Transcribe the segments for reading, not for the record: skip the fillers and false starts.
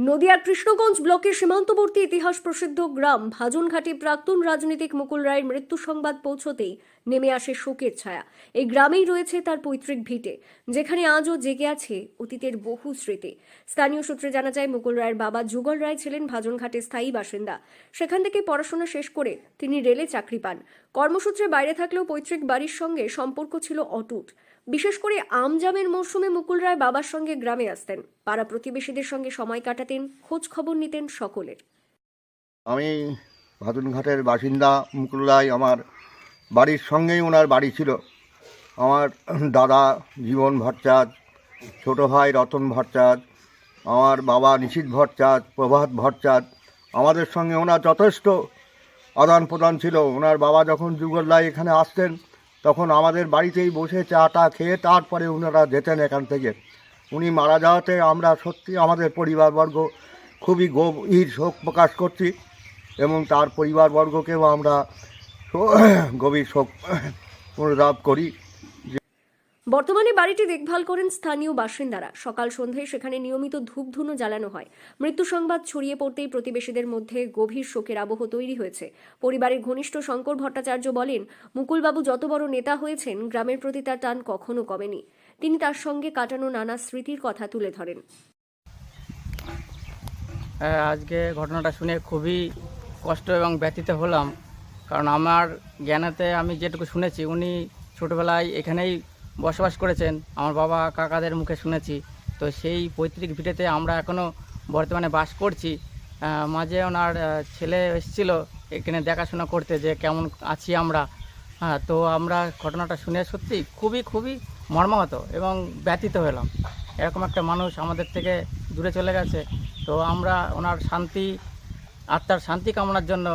নদিয়ার কৃষ্ণগঞ্জ ব্লকের সীমান্তবর্তী ইতিহাস প্রসিদ্ধ গ্রাম ভাজনঘাটে প্রাক্তন রাজনীতিক মুকুল রায়ের মৃত্যু সংবাদ পৌঁছতেই নেমে আসে শোকের ছায়া। এই গ্রামেই রয়েছে তার পৈতৃক ভিটে, যেখানে আজও জেগে আছে অতীতের বহু স্মৃতি। স্থানীয় সূত্রে জানা যায়, মুকুল রায়ের বাবা যুগল রায় ছিলেন ভাজনঘাটের স্থায়ী বাসিন্দা। সেখান থেকে পড়াশোনা শেষ করে তিনি রেলে চাকরি পান। কর্মসূত্রে বাইরে থাকলেও পৈতৃক বাড়ির সঙ্গে সম্পর্ক ছিল অটুট। বিশেষ করে আমজামের মরশুমে মুকুল রায় বাবার সঙ্গে গ্রামে আসতেন। পাড়া প্রতিবেশীদের সঙ্গে সময় কাটাতেন, খোঁজ খবর নিতেন সকলের। আমি ভাদুনঘাটের বাসিন্দা মুকুল রায়। আমার বাড়ির সঙ্গেই ওনার বাড়ি ছিল। আমার দাদা জীবন ভট্টাচার্য, ছোটো ভাই রতন ভট্টাচার্য, আমার বাবা নিশীথ ভট্টাচার্য, প্রভাত ভট্টাচার্য, আমাদের সঙ্গে ওনার যথেষ্ট আদান প্রদান ছিল। ওনার বাবা যখন যুগল রায় এখানে আসতেন, তখন আমাদের বাড়িতেই বসে চাটা খেয়ে তারপরে ওনারা যেতেন এখান থেকে। উনি মারা যাওয়াতে আমরা সত্যি আমাদের পরিবারবর্গ খুবই গভীর শোক প্রকাশ করছি এবং তার পরিবারবর্গকেও আমরা গভীর শোক অনুভব করি। বর্তমানে বাড়িটি দেখভাল করেন স্থানীয় বাসিন্দারা। সকাল সন্ধ্যায় সেখানে নিয়মিত ধূপধুনো জ্বালানো হয়। মৃত্যু সংবাদ ছড়িয়ে পড়তেই প্রতিবেশীদের মধ্যে গভীর শোকের আবহ তৈরি হয়েছে। পরিবারের ঘনিষ্ঠ শঙ্কর ভট্টাচার্য বলেন, মুকুলবাবু যত বড় নেতা হয়েছেন, গ্রামের প্রতি তার টান কখনো কমেনি। তিনি তার সঙ্গে কাটানো নানা স্মৃতির কথা তুলে ধরেন। আজকে ঘটনাটা শুনে খুবই কষ্ট এবং ব্যথিত হলাম, কারণ আমার জ্ঞানেতে আমি যেটুকু শুনেছি, উনি ছোটোবেলায় এখানেই বসবাস করেছেন। আমার বাবা কাকাদের মুখে শুনেছি। তো সেই পৈতৃক ভিটেতে আমরা এখনও বর্তমানে বাস করছি। মাঝে ওনার ছেলে এসেছিলো এখানে দেখাশোনা করতে, যে কেমন আছি আমরা। তো আমরা ঘটনাটা শুনে সত্যি খুবই খুবই মর্মাহত এবং ব্যথিত হলাম। এরকম একটা মানুষ আমাদের থেকে দূরে চলে গেছে। তো আমরা ওনার আত্মার শান্তি কামনার জন্য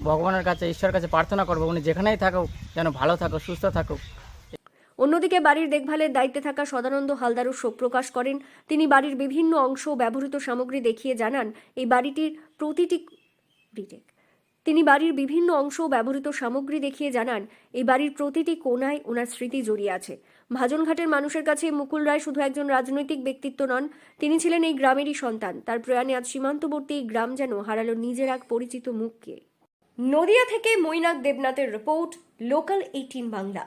ভগবানের কাছে, ঈশ্বরের কাছে প্রার্থনা করব, উনি যেখানেই থাকুক যেন ভালো থাকুক, সুস্থ থাকুক। অন্যদিকে বাড়ির দেখভালের দায়িত্বে থাকা সদানন্দ হালদারও শোক প্রকাশ করেন। তিনি বাড়ির বিভিন্ন অংশ ও ব্যবহৃত সামগ্রী দেখিয়ে জানান, এই বাড়িটির প্রতিটি কোণায় ওনার স্মৃতি জড়িয়ে আছে। ভাজনঘাটের মানুষের কাছে মুকুল রায় শুধু একজন রাজনৈতিক ব্যক্তিত্ব নন, তিনি ছিলেন এই গ্রামেরই সন্তান। তার প্রয়াণে আজ সীমান্তবর্তী এই গ্রাম যেন হারালো নিজের এক পরিচিত মুখকে। নদিয়া থেকে মৈনাক দেবনাথের রিপোর্ট, লোকাল 18 বাংলা।